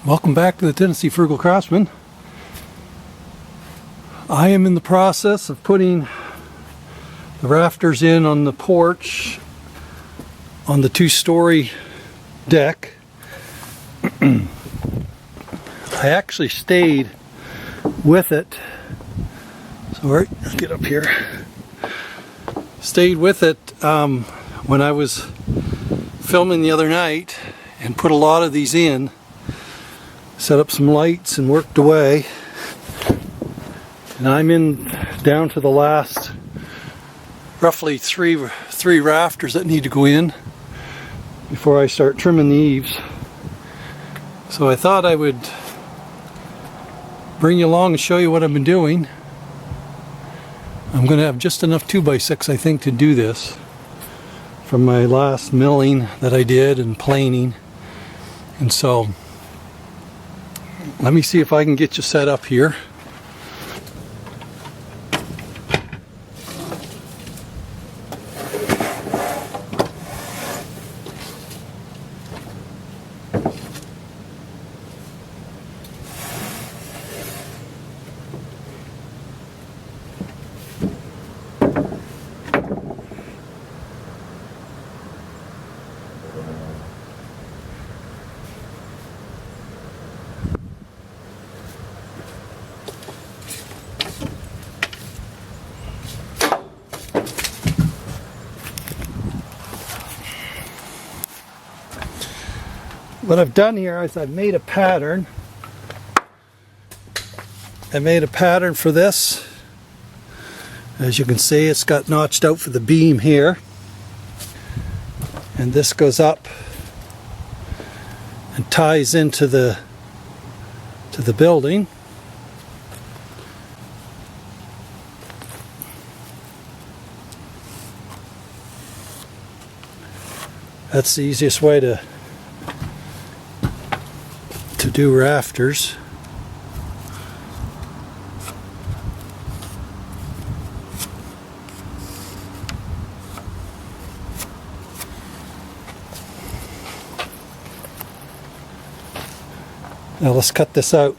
Welcome back to the Tennessee Frugal Craftsman. I am in the process of putting the rafters in on the porch on the two-story deck. I actually stayed with it. Sorry, let's get up here. Stayed with it when I was filming the other night and put a lot of these in. Set up some lights and worked away. And I'm in down to the last roughly three rafters that need to go in before I start trimming the eaves. So I thought I would bring you along and show you what I've been doing. I'm going to have just enough 2x6 I think to do this from my last milling that I did and planing. And so let me see if I can get you set up here. What I've done here is I've made a pattern. I made a pattern for this. As you can see, it's got notched out for the beam here. And this goes up and ties into the building. That's the easiest way to do rafters. Now let's cut this out.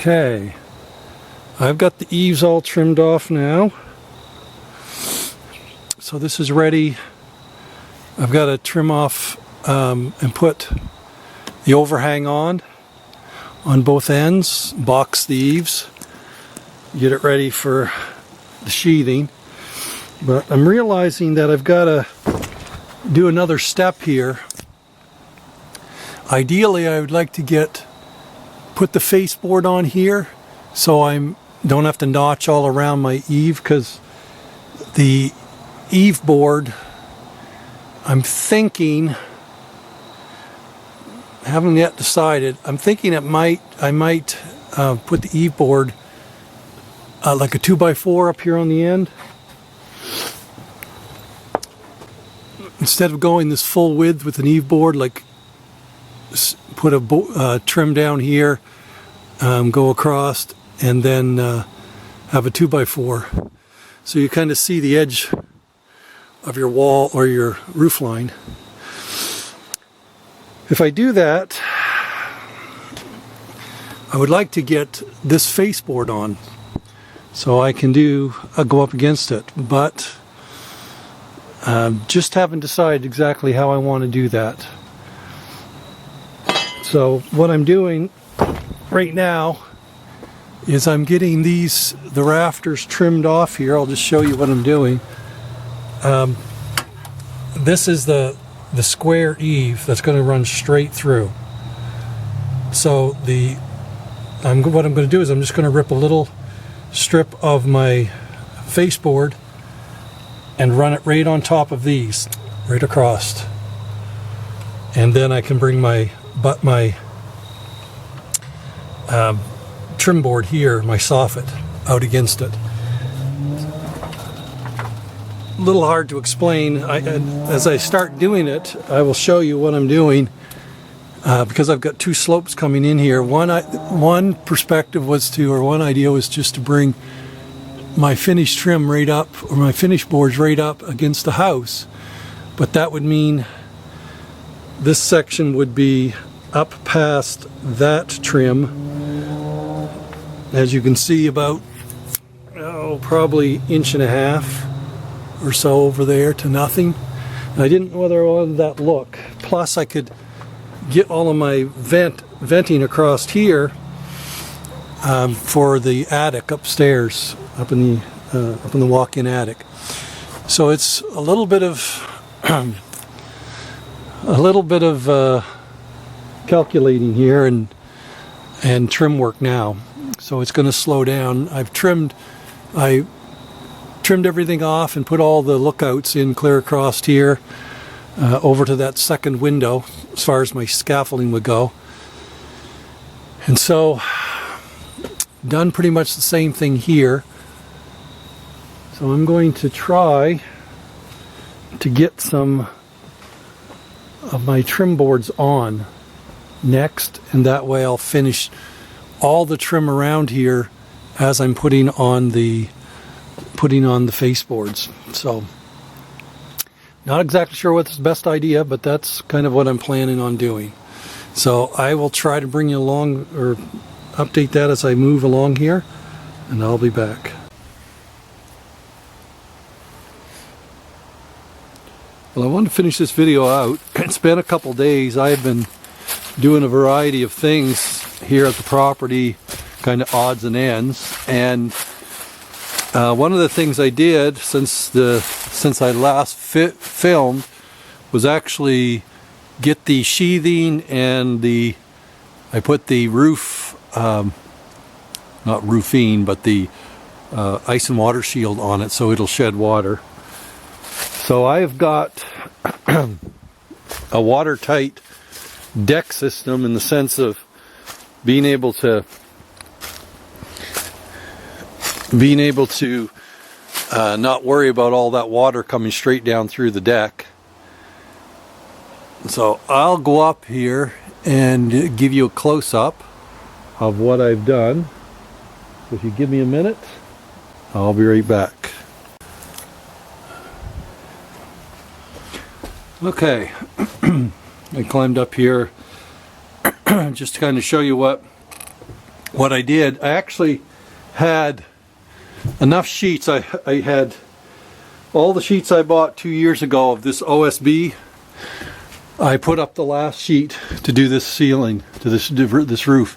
Okay, I've got the eaves all trimmed off now. So this is ready. I've got to trim off and put the overhang on both ends, box the eaves, get it ready for the sheathing. But I'm realizing that I've got to do another step here. Ideally, I would like to put the faceboard on here so I don't have to notch all around my eave, because the eave board, I'm thinking, haven't yet decided, I'm thinking I might put the eave board like a 2x4 up here on the end. Instead of going this full width with an eave board, like put a trim down here, go across, and then have a 2x4. So you kind of see the edge of your wall or your roof line. If I do that, I would like to get this faceboard on so I can go up against it, but just haven't decided exactly how I want to do that. So what I'm doing right now is I'm getting the rafters trimmed off here. I'll just show you what I'm doing. This is the square eave that's going to run straight through. So what I'm going to do is I'm just going to rip a little strip of my faceboard and run it right on top of these, right across. And then I can bring my trim board here, my soffit, out against it. A little hard to explain. As I start doing it, I will show you what I'm doing, because I've got two slopes coming in here. One perspective was one idea was just to bring my finished trim right up, or my finished boards right up against the house. But that would mean this section would be up past that trim. As you can see, about probably 1.5 inches or so over there to nothing. And I didn't know whether I wanted that look. Plus I could get all of my venting across here for the attic upstairs, up in the walk-in attic. So it's a little bit of calculating here and trim work now. So it's going to slow down. I trimmed everything off and put all the lookouts in clear across here, over to that second window as far as my scaffolding would go. And so done pretty much the same thing here. So I'm going to try to get some of my trim boards on next, and that way I'll finish all the trim around here as I'm putting on the faceboards. So not exactly sure what's the best idea, but that's kind of what I'm planning on doing. So I will try to bring you along or update that as I move along here, and I'll be back. Well, I wanted to finish this video out. It's been a couple days. I've been doing a variety of things here at the property, kind of odds and ends, and one of the things I did since I last filmed was actually get the sheathing and I put the roof, not roofing, but the ice and water shield on it so it'll shed water. So I've got a watertight deck system in the sense of being able to not worry about all that water coming straight down through the deck. So I'll go up here and give you a close-up of what I've done. So if you give me a minute, I'll be right back. Okay, I climbed up here just to kind of show you what what I did, I actually had enough sheets. I had all the sheets I bought 2 years ago of this OSB. I put up the last sheet to do this ceiling, to this roof.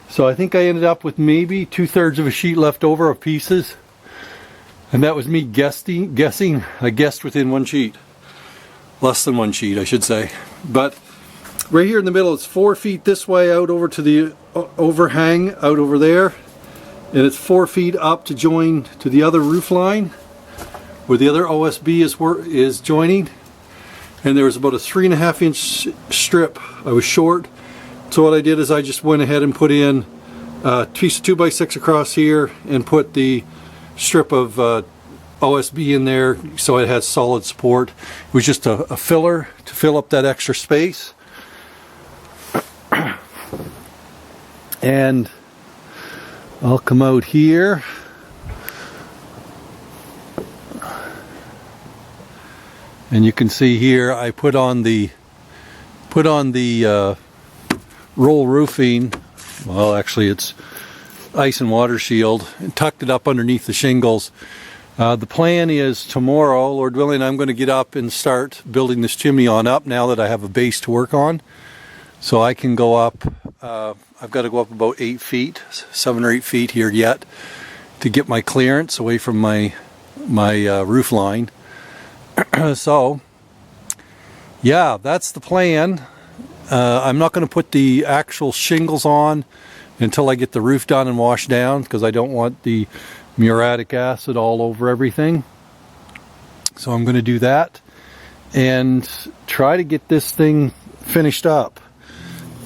So I think I ended up with maybe 2/3 of a sheet left over of pieces. And that was me guessing. I guessed within one sheet. Less than one sheet, I should say. But right here in the middle, it's 4 feet this way out over to the overhang out over there. And it's 4 feet up to join to the other roof line where the other OSB is joining. And there was about a 3.5 inch strip. I was short. So what I did is I just went ahead and put in a piece of 2x6 across here and put the strip of OSB in there so it has solid support. It was just a filler to fill up that extra space. And I'll come out here. And you can see here I put on the roll roofing. Well, actually it's ice and water shield, and tucked it up underneath the shingles. The plan is tomorrow, Lord willing, I'm going to get up and start building this chimney on up now that I have a base to work on. So I can go up, I've got to go up about 8 feet, 7 or 8 feet here yet to get my clearance away from my roof line. So yeah, that's the plan. I'm not going to put the actual shingles on until I get the roof done and washed down, because I don't want the muriatic acid all over everything. So I'm going to do that and try to get this thing finished up.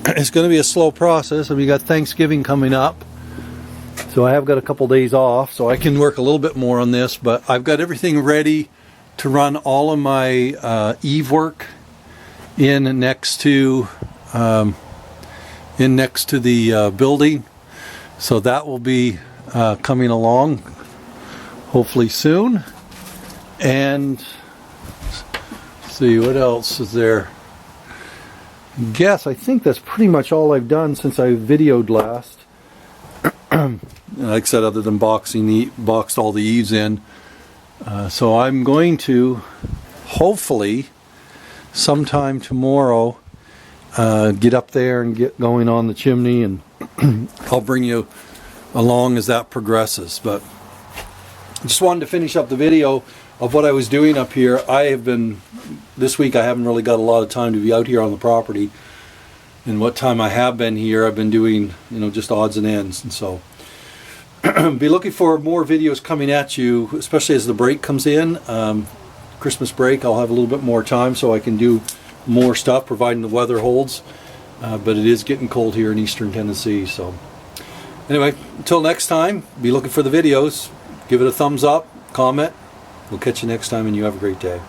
It's going to be a slow process. I mean, we got Thanksgiving coming up, so I have got a couple days off, so I can work a little bit more on this. But I've got everything ready to run all of my eave work in next to the building. So that will be coming along hopefully soon. And let's see, what else is there? I think that's pretty much all I've done since I videoed last. Like I said, other than boxed all the eaves in. So I'm going to hopefully sometime tomorrow get up there and get going on the chimney, and I'll bring you along as that progresses. But I just wanted to finish up the video of what I was doing up here. This week I haven't really got a lot of time to be out here on the property, and what time I have been here I've been doing, just odds and ends. And so be looking for more videos coming at you, especially as the break comes in. Christmas break, I'll have a little bit more time so I can do more stuff, providing the weather holds. But it is getting cold here in eastern Tennessee. So anyway, until next time, be looking for the videos. Give it a thumbs up, comment. We'll catch you next time, and you have a great day.